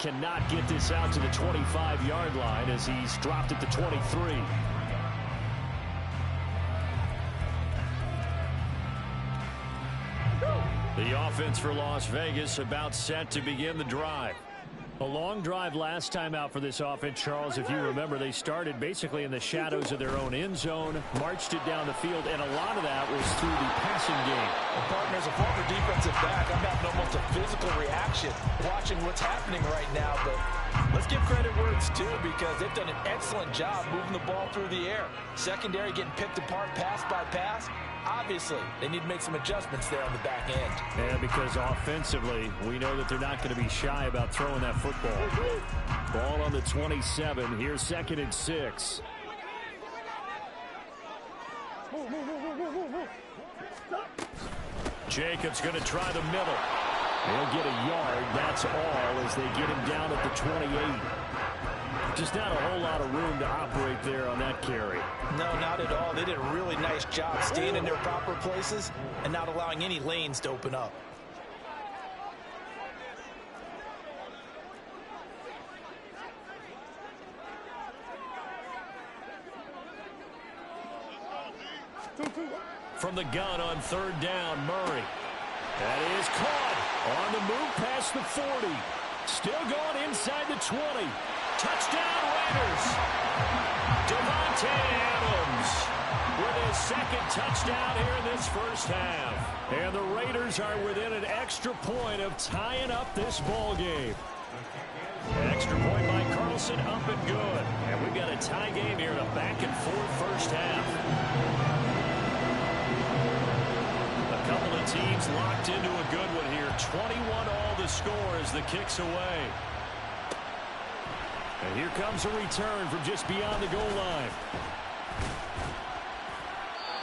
cannot get this out to the 25-yard line as he's dropped at the 23. The offense for Las Vegas about set to begin the drive. A long drive last time out for this offense, Charles. If you remember, they started basically in the shadows of their own end zone, marched it down the field, and a lot of that was through the passing game. Well, partner, as a former defensive back, I'm having almost a physical reaction watching what's happening right now. But let's give credit where it's due because they've done an excellent job moving the ball through the air. Secondary getting picked apart pass by pass. Obviously, they need to make some adjustments there on the back end. Yeah, because offensively, we know that they're not going to be shy about throwing that football. Ball on the 27. Here's 2nd and 6. Jacobs going to try the middle. He'll get a yard. That's all as they get him down at the 28. Just not a whole lot of room to operate there on that carry. No, not at all. They did a really nice job staying in their proper places and not allowing any lanes to open up. From the gun on 3rd down, Murray. That is caught on the move past the 40. Still going inside the 20. Touchdown, Raiders. Davante Adams with his 2nd touchdown here in this first half. And the Raiders are within an extra point of tying up this ball game. An extra point by Carlson, up and good. And we've got a tie game here in a back-and-forth first half. A couple of teams locked into a good one here. 21 all the score as the kick's away. And here comes a return from just beyond the goal line.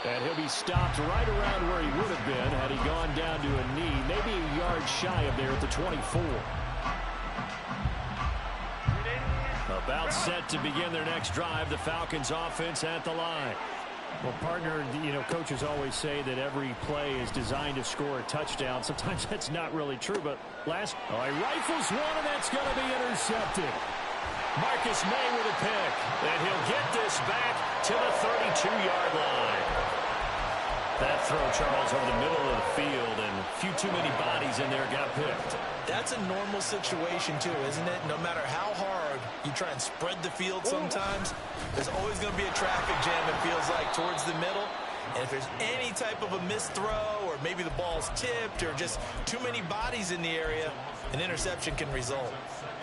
And he'll be stopped right around where he would have been had he gone down to a knee, maybe a yard shy of there at the 24. About set to begin their next drive, the Falcons offense at the line. Well, partner, coaches always say that every play is designed to score a touchdown. Sometimes that's not really true, but he rifles one, and that's going to be intercepted. Marcus May with a pick, and he'll get this back to the 32-yard line. That throw, Charles, over the middle of the field, and a few too many bodies in there got picked. That's a normal situation, too, isn't it? No matter how hard you try and spread the field sometimes, there's always going to be a traffic jam, it feels like, towards the middle. And if there's any type of a missed throw or maybe the ball's tipped or just too many bodies in the area, an interception can result.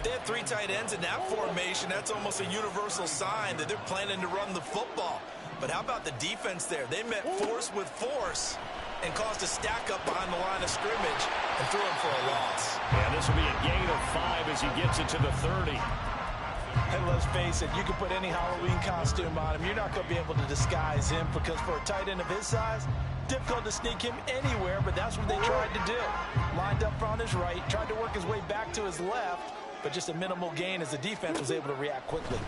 They have 3 tight ends in that formation. That's almost a universal sign that they're planning to run the football. But how about the defense there? They met force with force and caused a stack up behind the line of scrimmage and threw him for a loss. And this will be a gain of 5 as he gets it to the 30. And let's face it, you can put any Halloween costume on him. You're not going to be able to disguise him because for a tight end of his size, difficult to sneak him anywhere, but that's what they tried to do. Lined up on his right, tried to work his way back to his left, but just a minimal gain as the defense was able to react quickly.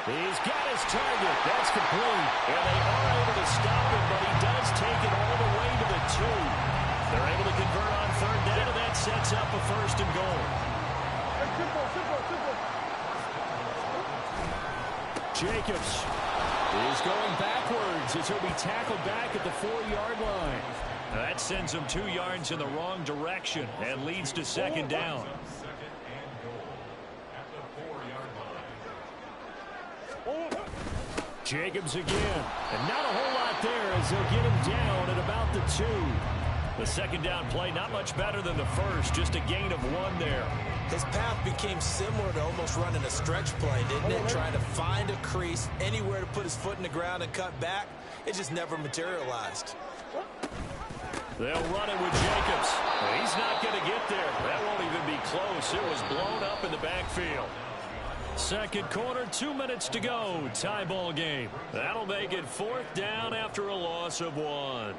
He's got his target. That's complete. And they are able to stop him, but he does take it all the way to the 2. They're able to convert on 3rd down, and that sets up a 1st and goal. Jacobs is going backwards as he'll be tackled back at the 4-yard line. That sends him 2 yards in the wrong direction and leads to 2nd down. Jacobs again. And not a whole lot there as they'll get him down at about the 2. The 2nd down play, not much better than the first, just a gain of 1 there. His path became similar to almost running a stretch play, didn't it? Trying to find a crease, anywhere to put his foot in the ground and cut back. It just never materialized. They'll run it with Jacobs. He's not going to get there. That won't even be close. It was blown up in the backfield. 2nd quarter, 2 minutes to go. Tie ball game. That'll make it 4th down after a loss of 1.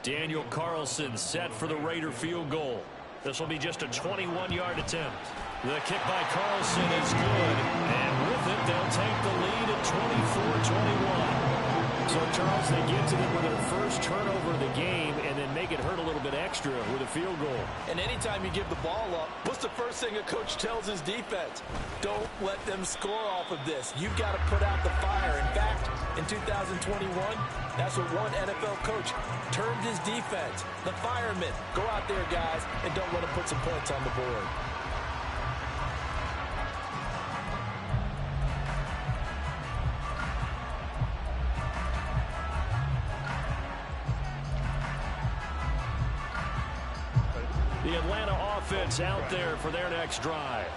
Daniel Carlson set for the Raider field goal. This will be just a 21-yard attempt. The kick by Carlson is good. And with it, they'll take the lead at 24-21. So, Charles, they get to them with their first turnover of the game and then make it hurt a little bit extra with a field goal. And anytime you give the ball up, what's the first thing a coach tells his defense? Don't let them score off of this. You've got to put out the fire. In fact, in 2021, that's what one NFL coach termed his defense. The firemen. Go out there, guys, and don't let them put some points on the board. The Atlanta offense out there for their next drive.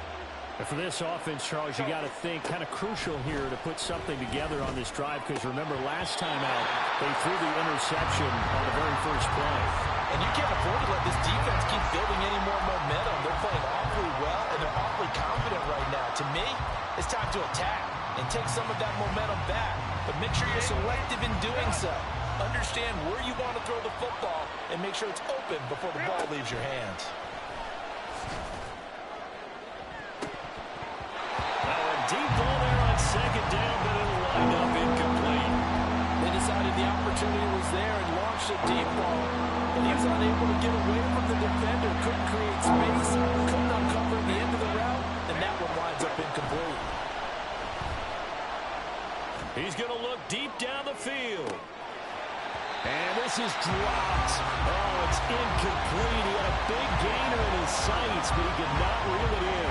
And for this offense, Charles, you got to think kind of crucial here to put something together on this drive because remember last time out they threw the interception on the very first play. And you can't afford to let this defense keep building any more momentum. They're playing awfully well and they're awfully confident right now. To me, it's time to attack and take some of that momentum back. But make sure you're selective in doing so. Understand where you want to throw the football and make sure it's open before the ball leaves your hands. Now a deep ball there on second down, but it'll wind up incomplete. They decided the opportunity was there and launched a deep ball, but he was unable to get away from the defender, couldn't create space, couldn't uncover the end of the route, and that one winds up incomplete. He's going to look deep down the field. And this is dropped. Oh, it's incomplete. He had a big gainer in his sights, but he could not reel it in.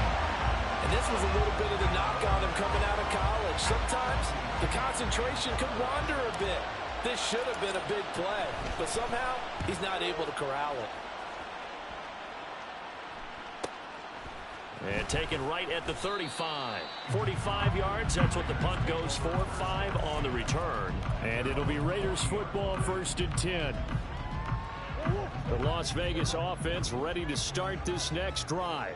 And this was a little bit of the knock on him coming out of college. Sometimes the concentration could wander a bit. This should have been a big play, but somehow he's not able to corral it. And taken right at the 35. 45 yards, that's what the punt goes for. 5 on the return. And it'll be Raiders football, 1st and 10. The Las Vegas offense ready to start this next drive.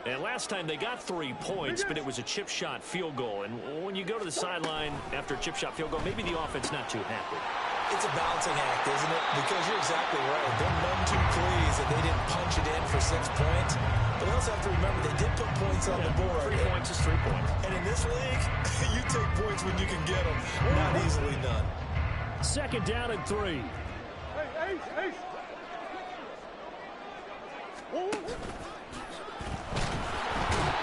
And last time they got 3 points, but it was a chip shot field goal. And when you go to the sideline after a chip shot field goal, maybe the offense not too happy. It's a balancing act, isn't it? Because you're exactly right. They're none too pleased that they didn't punch it in for 6 points. But they also have to remember they did put points on the board. 3 points is 3 points. And in this league, you take points when you can get them. Not easily done. 2nd down and 3.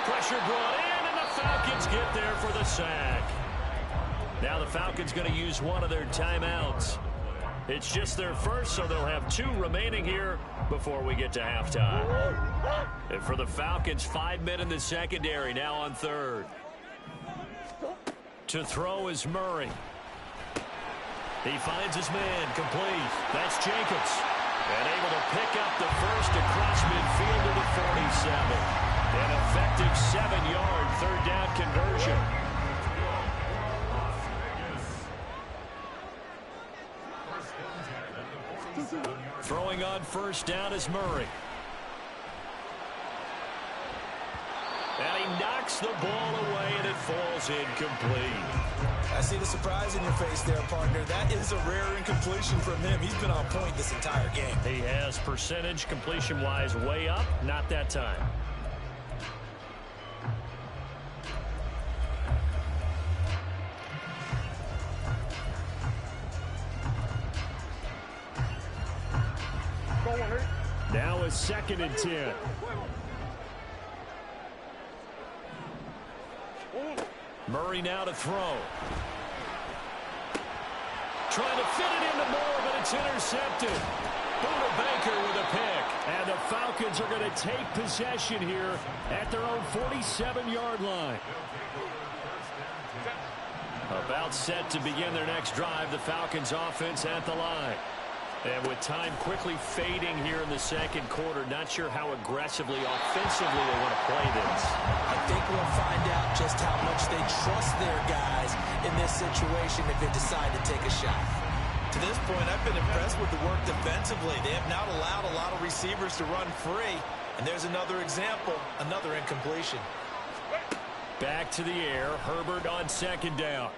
Pressure brought in, and the Falcons get there for the sack. Now the Falcons going to use one of their timeouts. It's just their first, so they'll have 2 remaining here before we get to halftime. And for the Falcons, 5 men in the secondary, now on 3rd. To throw is Murray. He finds his man, complete. That's Jacobs. And able to pick up the first across midfield to the 47. An effective 7-yard 3rd down conversion. Throwing on 1st down is Murray. And he knocks the ball away, and it falls incomplete. I see the surprise in your face there, partner. That is a rare incompletion from him. He's been on point this entire game. He has percentage completion-wise way up, not that time. Now is 2nd and 10. Murray now to throw. Trying to fit it into Moore, but it's intercepted. Buda Baker with a pick. And the Falcons are going to take possession here at their own 47-yard line. About set to begin their next drive, the Falcons offense at the line. And with time quickly fading here in the 2nd quarter, not sure how aggressively, offensively they want to play this. I think we'll find out just how much they trust their guys in this situation if they decide to take a shot. To this point, I've been impressed with the work defensively. They have not allowed a lot of receivers to run free. And there's another example, another incompletion. Back to the air, Herbert on 2nd down.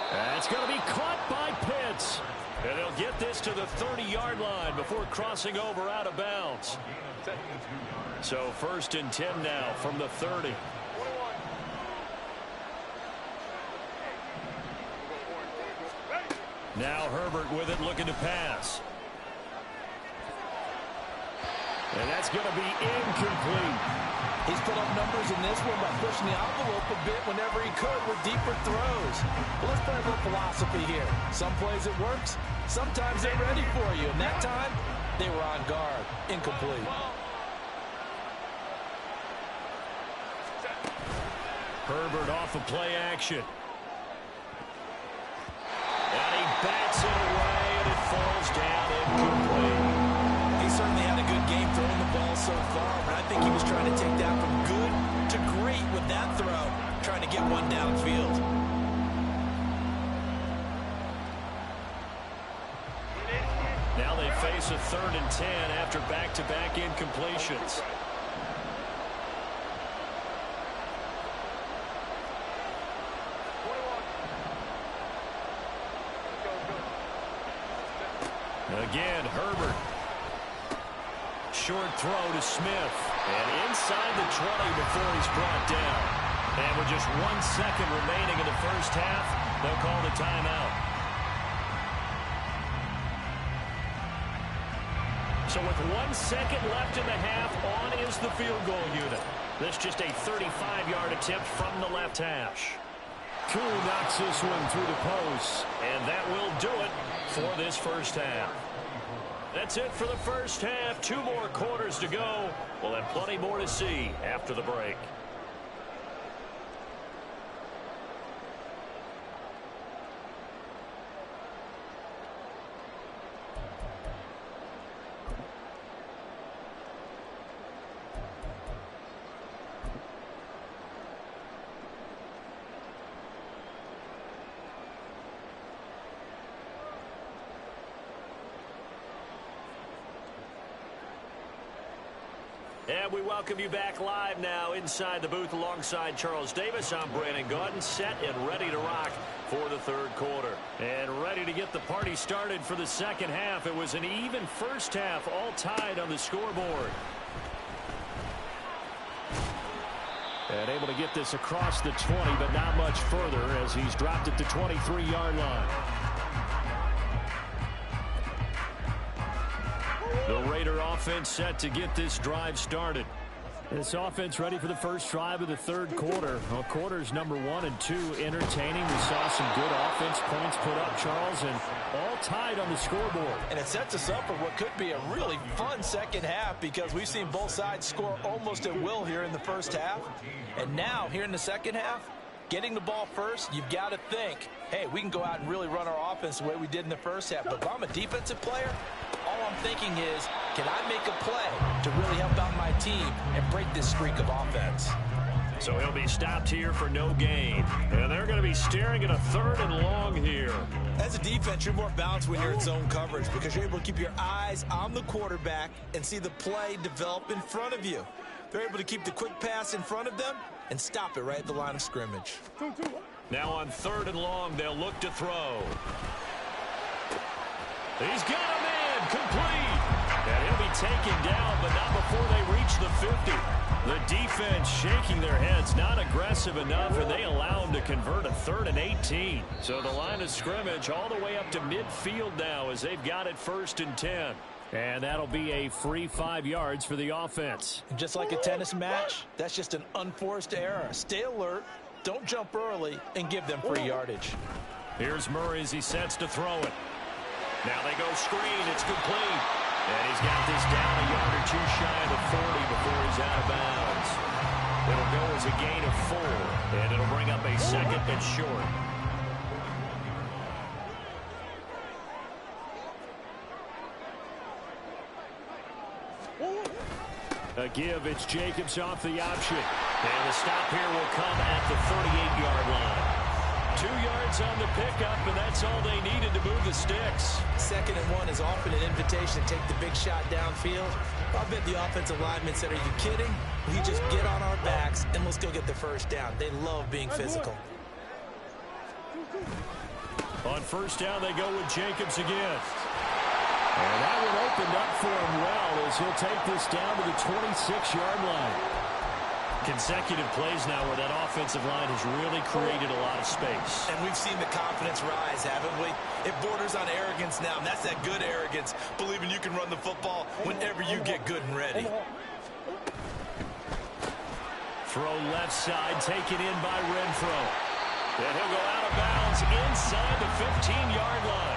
That's going to be caught by Pitts. And they'll get this to the 30-yard line before crossing over out of bounds. So 1st and 10 now from the 30. Now Herbert with it, looking to pass. And that's going to be incomplete. He's put up numbers in this one by pushing the envelope a bit whenever he could with deeper throws. Well, let's play a little philosophy here. Some plays it works. Sometimes they're ready for you. And that time, they were on guard. Incomplete. Herbert off of play action. And he bats it away, and it falls down incomplete. He certainly had a good game throwing the ball so far, but I think he was trying to take that from good to great with that throw, trying to get one downfield. Now they face a 3rd and 10 after back-to-back incompletions. Again, Herbert. Short throw to Smith. And inside the 20 before he's brought down. And with just 1 second remaining in the first half, they'll call the timeout. So with 1 second left in the half, on is the field goal unit. This just a 35-yard attempt from the left hash. Koo knocks this one through the post. And that will do it for this first half. That's it for the first half. 2 more quarters to go. We'll have plenty more to see after the break. And we welcome you back live now inside the booth alongside Charles Davis. I'm Brandon Gaudin, set and ready to rock for the 3rd quarter. And ready to get the party started for the second half. It was an even first half, all tied on the scoreboard. And able to get this across the 20, but not much further as he's dropped it to 23-yard line. The Raider offense set to get this drive started. This offense ready for the first drive of the 3rd quarter. Well, quarters number 1 and 2 entertaining. We saw some good offense points put up, Charles, and all tied on the scoreboard. And it sets us up for what could be a really fun second half because we've seen both sides score almost at will here in the first half. And now, here in the second half, getting the ball first, you've got to think, hey, we can go out and really run our offense the way we did in the first half. But if I'm a defensive player, all I'm thinking is, can I make a play to really help out my team and break this streak of offense? So he'll be stopped here for no gain. And they're going to be staring at a 3rd and long here. As a defense, you're more balanced when you're in zone coverage because you're able to keep your eyes on the quarterback and see the play develop in front of you. They're able to keep the quick pass in front of them and stop it right at the line of scrimmage. Now on 3rd and long, they'll look to throw. He's got a man complete. And he'll be taken down, but not before they reach the 50. The defense shaking their heads, not aggressive enough, and they allow him to convert a 3rd and 18. So the line of scrimmage all the way up to midfield now as they've got it 1st and 10. And that'll be a free 5 yards for the offense. And just like a tennis match, that's just an unforced error. Stay alert, don't jump early, and give them free yardage. Here's Murray as he sets to throw it. Now they go screen. It's complete. And he's got this down a yard or 2 shy of the 40 before he's out of bounds. It'll go as a gain of 4, and it'll bring up a 2nd and short. A give, it's Jacobs off the option. And the stop here will come at the 38-yard line. 2 yards on the pickup, and that's all they needed to move the sticks. 2nd and 1 is often an invitation to take the big shot downfield. I bet the offensive lineman said, are you kidding? We just get on our backs, and let's go get the first down. They love being physical. On 1st down, they go with Jacobs again. And that one opened up for him well as he'll take this down to the 26-yard line. Consecutive plays now where that offensive line has really created a lot of space. And we've seen the confidence rise, haven't we? It borders on arrogance now, and that's that good arrogance, believing you can run the football whenever you get good and ready. Throw left side, taken in by Renfro. And he'll go out of bounds inside the 15-yard line.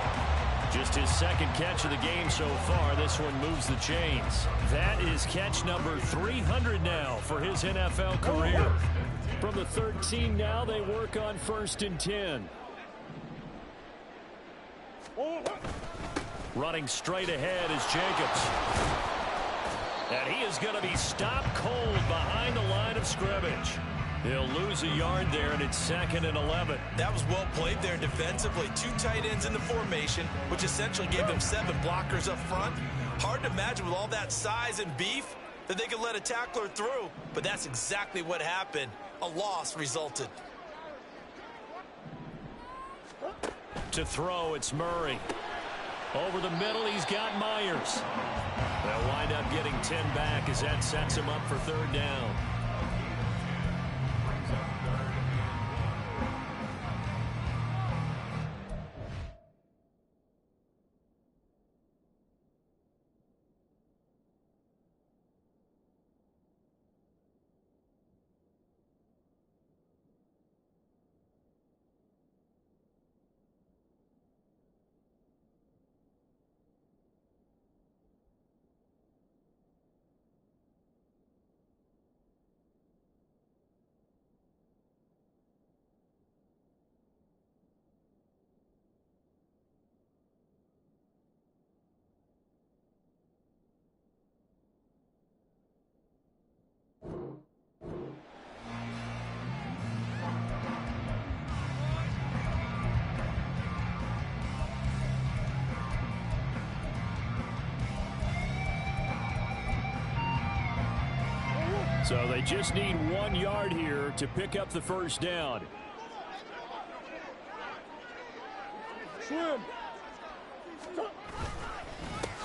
Just his second catch of the game so far. This one moves the chains. That is catch number 300 now for his NFL career. From the 13 now, they work on 1st and 10. Running straight ahead is Jacobs. And he is going to be stopped cold behind the line of scrimmage. He'll lose a yard there, and it's 2nd and 11. That was well played there defensively. 2 tight ends in the formation, which essentially gave them 7 blockers up front. Hard to imagine with all that size and beef that they could let a tackler through, but that's exactly what happened. A loss resulted. To throw, it's Murray. Over the middle, he's got Myers. They'll wind up getting 10 back as that sets him up for 3rd down. So they just need 1 yard here to pick up the 1st down.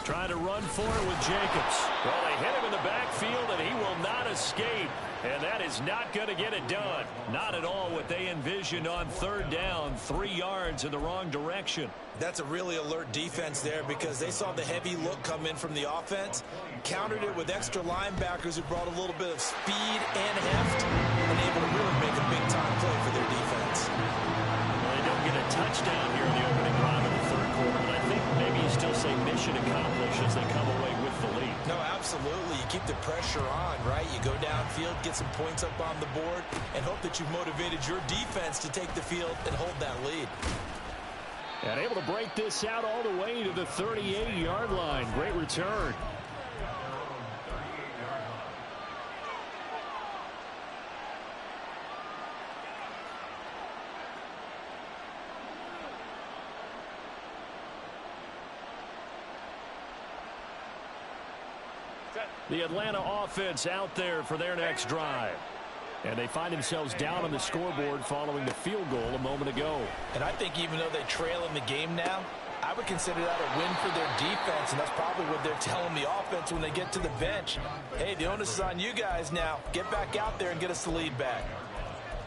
Trying to run for it with Jacobs. Well, they hit him in the backfield, and he will not escape. And that is not going to get it done. Not at all what they envisioned on 3rd down. 3 yards in the wrong direction. That's a really alert defense there because they saw the heavy look come in from the offense, countered it with extra linebackers who brought a little bit of speed and heft, and able to really make a big-time play for their defense. Well, they don't get a touchdown here in the opening drive of the 3rd quarter, but I think maybe you still say mission accomplished as they come away with the lead. No, absolutely. You keep the pressure on, right? You go downfield, get some points up on the board, and hope that you've motivated your defense to take the field and hold that lead. And able to break this out all the way to the 38-yard line. Great return. The Atlanta offense out there for their next drive. And they find themselves down on the scoreboard following the field goal a moment ago. And I think even though they trail in the game now, I would consider that a win for their defense, and that's probably what they're telling the offense when they get to the bench. Hey, the onus is on you guys now. Get back out there and get us the lead back.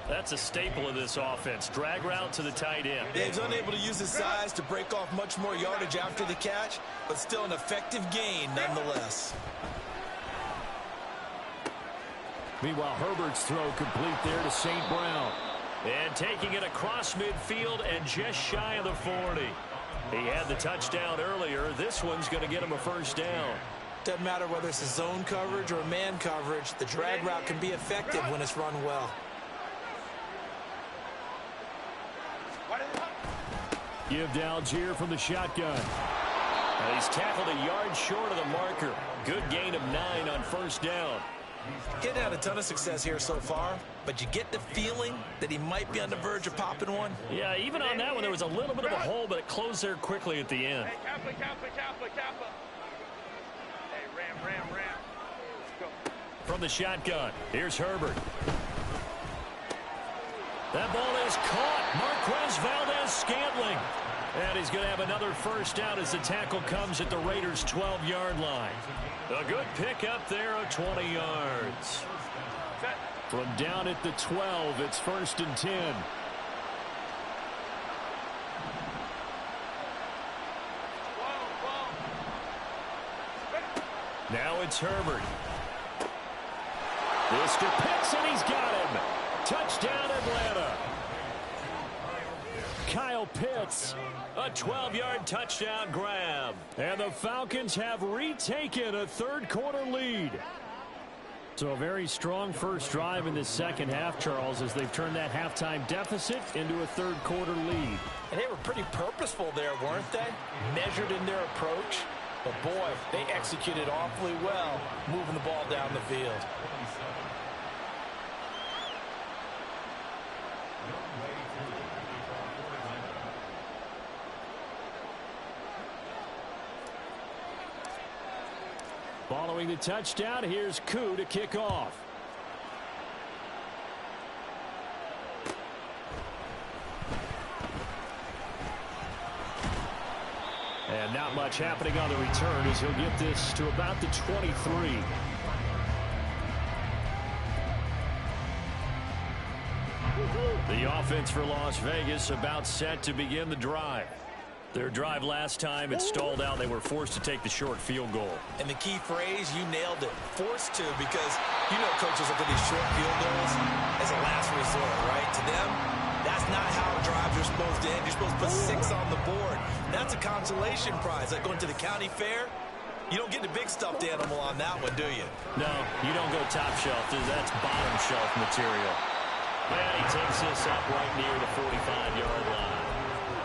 That's a staple of this offense. Drag route to the tight end. Dave's unable to use his size to break off much more yardage after the catch, but still an effective gain nonetheless. Meanwhile, Herbert's throw complete there to St. Brown. And taking it across midfield and just shy of the 40. He had the touchdown earlier. This one's going to get him a 1st down. Doesn't matter whether it's a zone coverage or a man coverage. The drag route can be effective when it's run well. Give to Algier from the shotgun. And he's tackled a yard short of the marker. Good gain of 9 on 1st down. Getting had a ton of success here so far, but you get the feeling that he might be on the verge of popping one. Yeah, even on that one, there was a little bit of a hole, but it closed there quickly at the end. Hey, Kappa. Hey, ram. Let's go. From the shotgun, here's Herbert. That ball is caught. Marquez Valdes-Scantling. And he's going to have another 1st down as the tackle comes at the Raiders' 12-yard line. A good pick up there of 20 yards. From down at the 12, it's 1st and 10. Now it's Herbert. Mr. Pitts, and he's got him. Touchdown, Atlanta. Kyle Pitts, a 12-yard touchdown grab. And the Falcons have retaken a third-quarter lead. So a very strong first drive in the second half, Charles, as they've turned that halftime deficit into a third-quarter lead. And they were pretty purposeful there, weren't they? Measured in their approach. But, boy, they executed awfully well moving the ball down the field. Following the touchdown, here's Koo to kick off. And not much happening on the return as he'll get this to about the 23. The offense for Las Vegas about set to begin the drive. Their drive last time, it stalled out. They were forced to take the short field goal. And the key phrase, you nailed it, forced to, because you know coaches look at these short field goals as a last resort, right? To them, that's not how drives are supposed to end. You're supposed to put 6 on the board. That's a consolation prize. Like going to the county fair, you don't get the big stuffed animal on that one, do you? No, you don't go top shelf. That's bottom shelf material. And he takes this up right near the 45-yard line.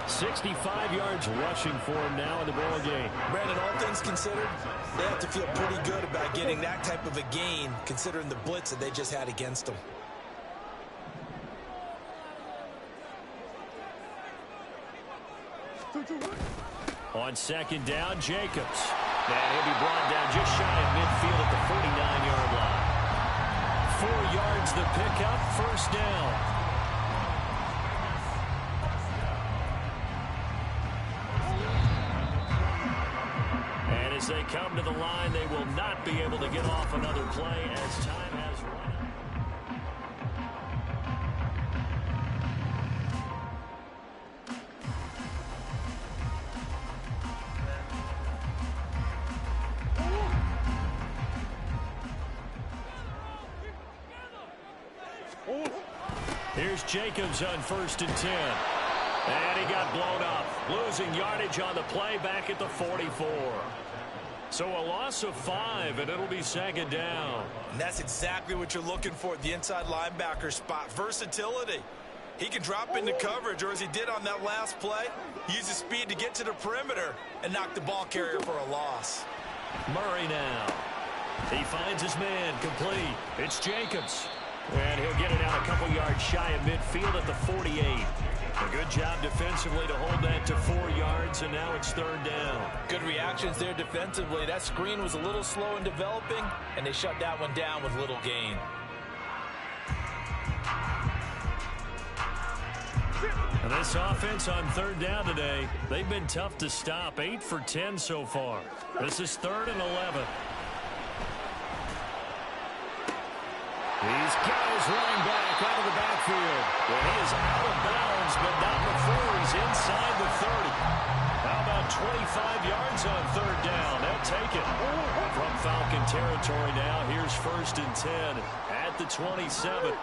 65 yards rushing for him now in the ball game. Brandon, all things considered, they have to feel pretty good about getting that type of a gain, considering the blitz that they just had against them. On second down, Jacobs. And he'll be brought down just shy of midfield at the 49-yard line. 4 yards the pickup, first down. As they come to the line, they will not be able to get off another play as time has run out. Here's Jacobs on 1st and 10. And he got blown up, losing yardage on the play back at the 44. So a loss of 5, and it'll be second down. And that's exactly what you're looking for at the inside linebacker spot. Versatility. He can drop into coverage, or as he did on that last play, use his speed to get to the perimeter and knock the ball carrier for a loss. Murray now. He finds his man complete. It's Jacobs. And he'll get it out a couple yards shy of midfield at the 48. A good job defensively to hold that to 4 yards, and now it's third down. Good reactions there defensively. That screen was a little slow in developing, and they shut that one down with little gain. And this offense on third down today, they've been tough to stop. 8 for 10 so far. This is 3rd and 11. He's got his running back out of the backfield. Well, he is out of bounds, but not before he's inside the 30. How about 25 yards on third down? They'll take it. From Falcon territory now, here's 1st and 10 at the 27.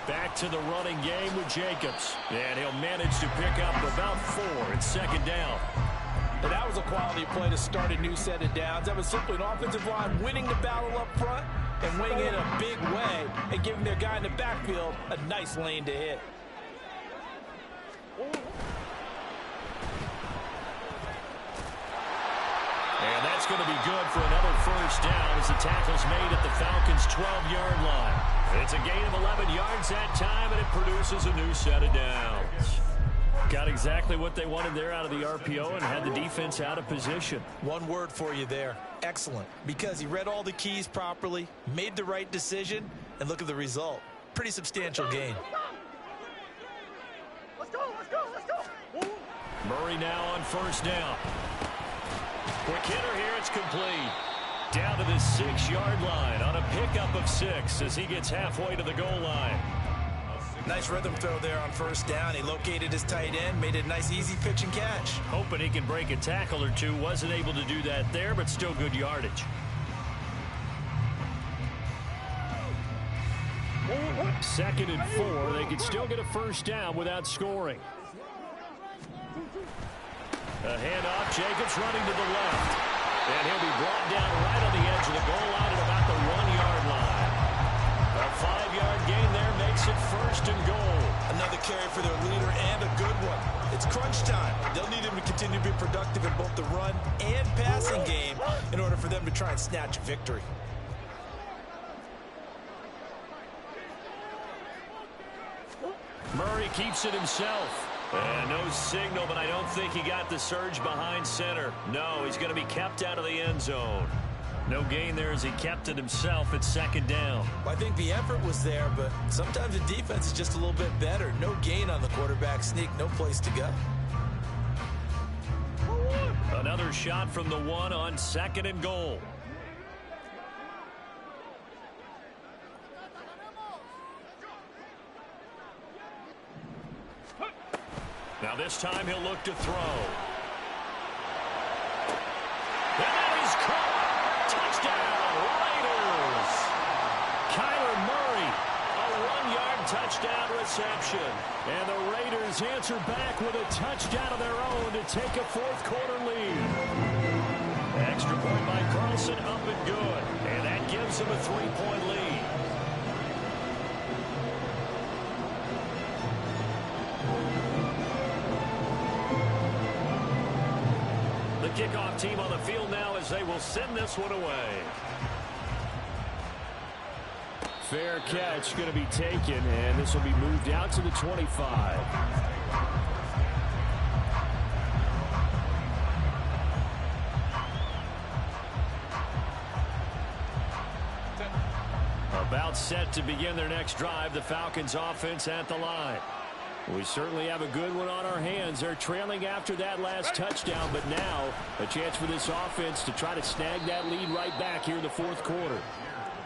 Back to the running game with Jacobs. And he'll manage to pick up about 4 in second down. And that was a quality play to start a new set of downs. That was simply an offensive line winning the battle up front and winning it a big way and giving their guy in the backfield a nice lane to hit. And that's going to be good for another first down as the tackle's made at the Falcons' 12-yard line. It's a gain of 11 yards that time, and it produces a new set of downs. Got exactly what they wanted there out of the RPO and had the defense out of position. One word for you there. Excellent. Because he read all the keys properly, made the right decision, and look at the result. Pretty substantial gain. Let's go, let's go, let's go. Murray now on first down. Quick hitter here, it's complete. Down to the 6-yard line on a pickup of 6 as he gets halfway to the goal line. Nice rhythm throw there on first down. He located his tight end, made it a nice easy pitch and catch. Hoping he can break a tackle or two. Wasn't able to do that there, but still good yardage. Second and 4. They could still get a first down without scoring. A handoff. Jacobs running to the left. And he'll be brought down right on the edge of the goal line at about the 1-yard line. A 5-yard gain there makes it first and goal. Another carry for their leader and a good one. It's crunch time. They'll need him to continue to be productive in both the run and passing game in order for them to try and snatch a victory. Murray keeps it himself. And no signal, but I don't think he got the surge behind center. No, he's going to be kept out of the end zone. No gain there as he kept it himself at second down. Well, I think the effort was there, but sometimes the defense is just a little bit better. No gain on the quarterback sneak, no place to go. Another shot from the 1 on second and goal. Now this time he'll look to throw. That is caught. Touchdown, Raiders. Kyler Murray, a 1-yard touchdown reception. And the Raiders answer back with a touchdown of their own to take a fourth-quarter lead. Extra point by Carlson, up and good. And that gives them a 3-point lead. Kickoff team on the field now as they will send this one away. Fair catch going to be taken, and this will be moved out to the 25. About set to begin their next drive, the Falcons offense at the line. We certainly have a good one on our hands. They're trailing after that last touchdown, but now a chance for this offense to try to snag that lead right back here in the fourth quarter.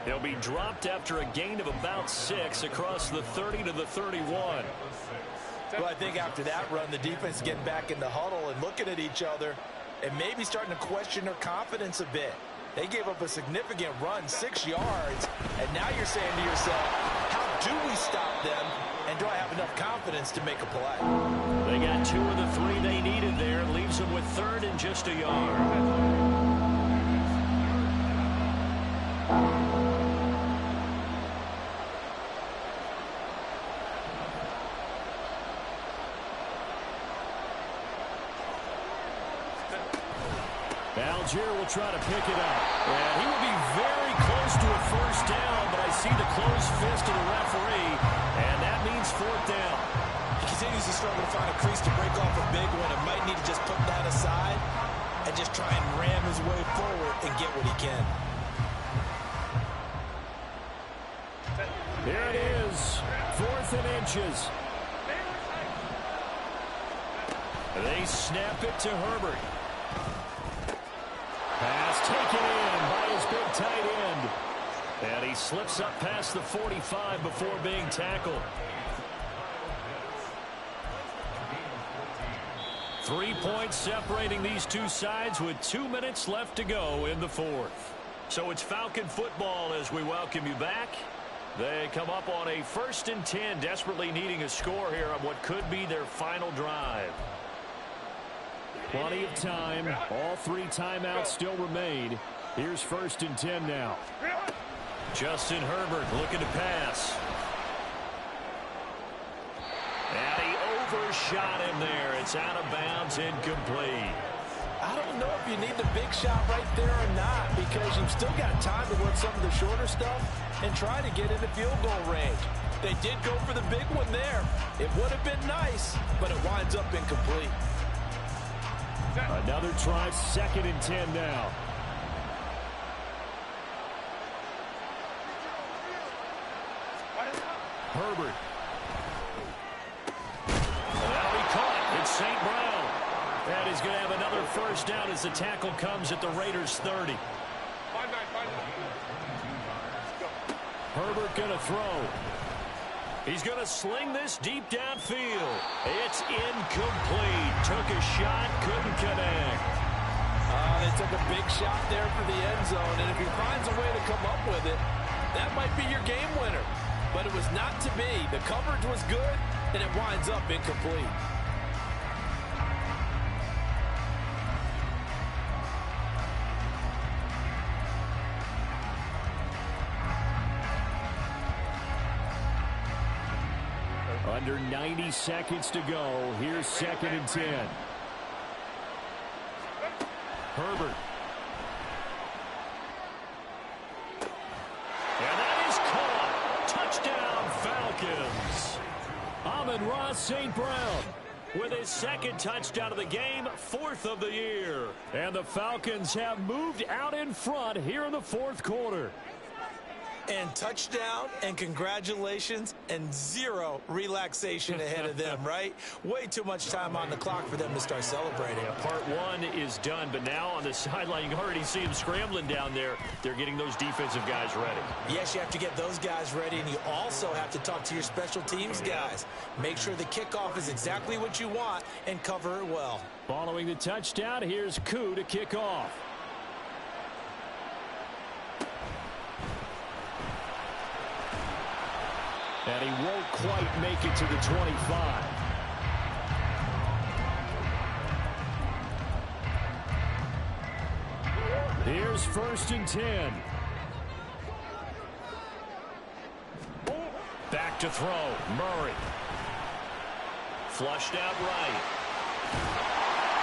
They'll be dropped after a gain of about 6 across the 30 to the 31. Well, I think after that run, the defense is getting back in the huddle and looking at each other and maybe starting to question their confidence a bit. They gave up a significant run, 6 yards, and now you're saying to yourself, how do we stop them? And do I have enough confidence to make a play? They got 2 of the 3 they needed there. Leaves them with third and just a yard. Algier will try to pick it up. And he will be very close to a first down, but I see the closed fist of the referee, and that means fourth down. He continues to struggle to find a crease to break off a big one and might need to just put that aside and just try and ram his way forward and get what he can. Here it is, 4th and inches. They snap it to Herbert. Pass taken in by his big tight end. And he slips up past the 45 before being tackled. 3 points separating these two sides with 2 minutes left to go in the fourth. So it's Falcon football as we welcome you back. They come up on a 1st and 10, desperately needing a score here on what could be their final drive. Plenty of time. All 3 timeouts still remain. Here's 1st and 10 now. Justin Herbert looking to pass. And he overshot him there. It's out of bounds, incomplete. I don't know if you need the big shot right there or not, because you've still got time to work some of the shorter stuff and try to get into field goal range. They did go for the big one there. It would have been nice, but it winds up incomplete. Another try, 2nd and 10 now. Herbert. Now he caught. It's St. Brown. And he's going to have another first down as the tackle comes at the Raiders' 30. Herbert going to throw. He's going to sling this deep downfield. It's incomplete. Took a shot, couldn't connect. They took a big shot there for the end zone, and if he finds a way to come up with it, that might be your game winner. But it was not to be. The coverage was good, and it winds up incomplete. Under 90 seconds to go. Here's 2nd and 10. Herbert. And that is caught. Touchdown, Falcons. Amon-Ra St. Brown with his 2nd touchdown of the game, 4th of the year. And the Falcons have moved out in front here in the 4th quarter. And touchdown, and congratulations, and 0 relaxation ahead of them, right? Way too much time on the clock for them to start celebrating. Yeah, part 1 is done, but now on the sideline, you can already see them scrambling down there. They're getting those defensive guys ready. Yes, you have to get those guys ready, and you also have to talk to your special teams guys. Make sure the kickoff is exactly what you want and cover it well. Following the touchdown, here's Koo to kick off. And he won't quite make it to the 25. Here's 1st and 10. Back to throw. Murray. Flushed out right.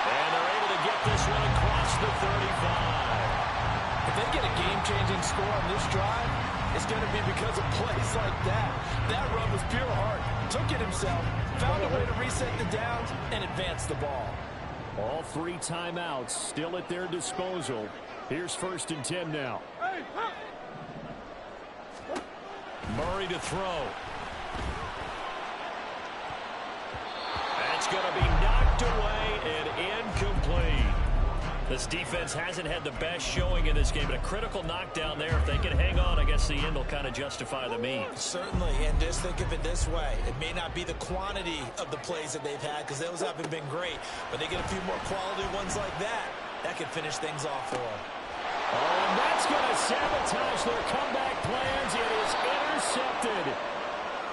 And they're able to get this one across the 35. If they get a game-changing score on this drive, it's going to be because of plays like that. That run was pure heart. Took it himself, found a way to reset the downs, and advance the ball. All 3 timeouts still at their disposal. Here's 1st and 10 now. Murray to throw. That's going to be knocked away and incomplete. This defense hasn't had the best showing in this game, but a critical knockdown there. If they can hang on, I guess the end will kind of justify the means. Certainly, and just think of it this way. It may not be the quantity of the plays that they've had, because those haven't been great, but they get a few more quality ones like that. That could finish things off for them. Oh, and that's going to sabotage their comeback plans. It is intercepted.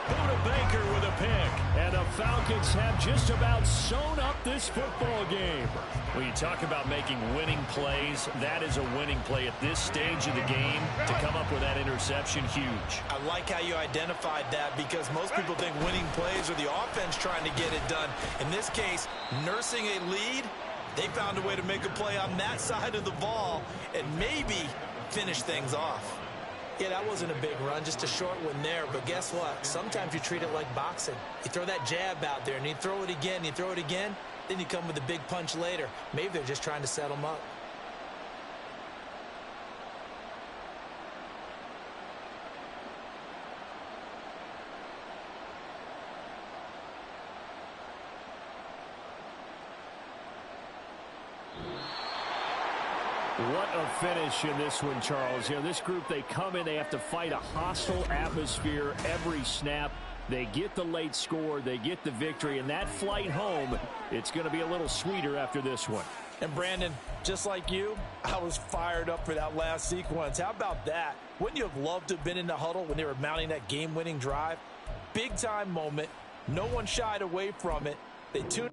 Budda Baker with a pick. And the Falcons have just about sewn up this football game. When you talk about making winning plays, that is a winning play at this stage of the game. To come up with that interception, huge. I like how you identified that, because most people think winning plays are the offense trying to get it done. In this case, nursing a lead, they found a way to make a play on that side of the ball and maybe finish things off. Yeah, that wasn't a big run, just a short one there. But guess what? Sometimes you treat it like boxing. You throw that jab out there, and you throw it again, then you come with a big punch later. Maybe they're just trying to set them up. What a finish in this one, Charles. You know, this group, they come in, they have to fight a hostile atmosphere every snap. They get the late score, they get the victory, and that flight home, it's going to be a little sweeter after this one. And Brandon, just like you, I was fired up for that last sequence. How about that? Wouldn't you have loved to have been in the huddle when they were mounting that game-winning drive? Big-time moment. No one shied away from it. They tuned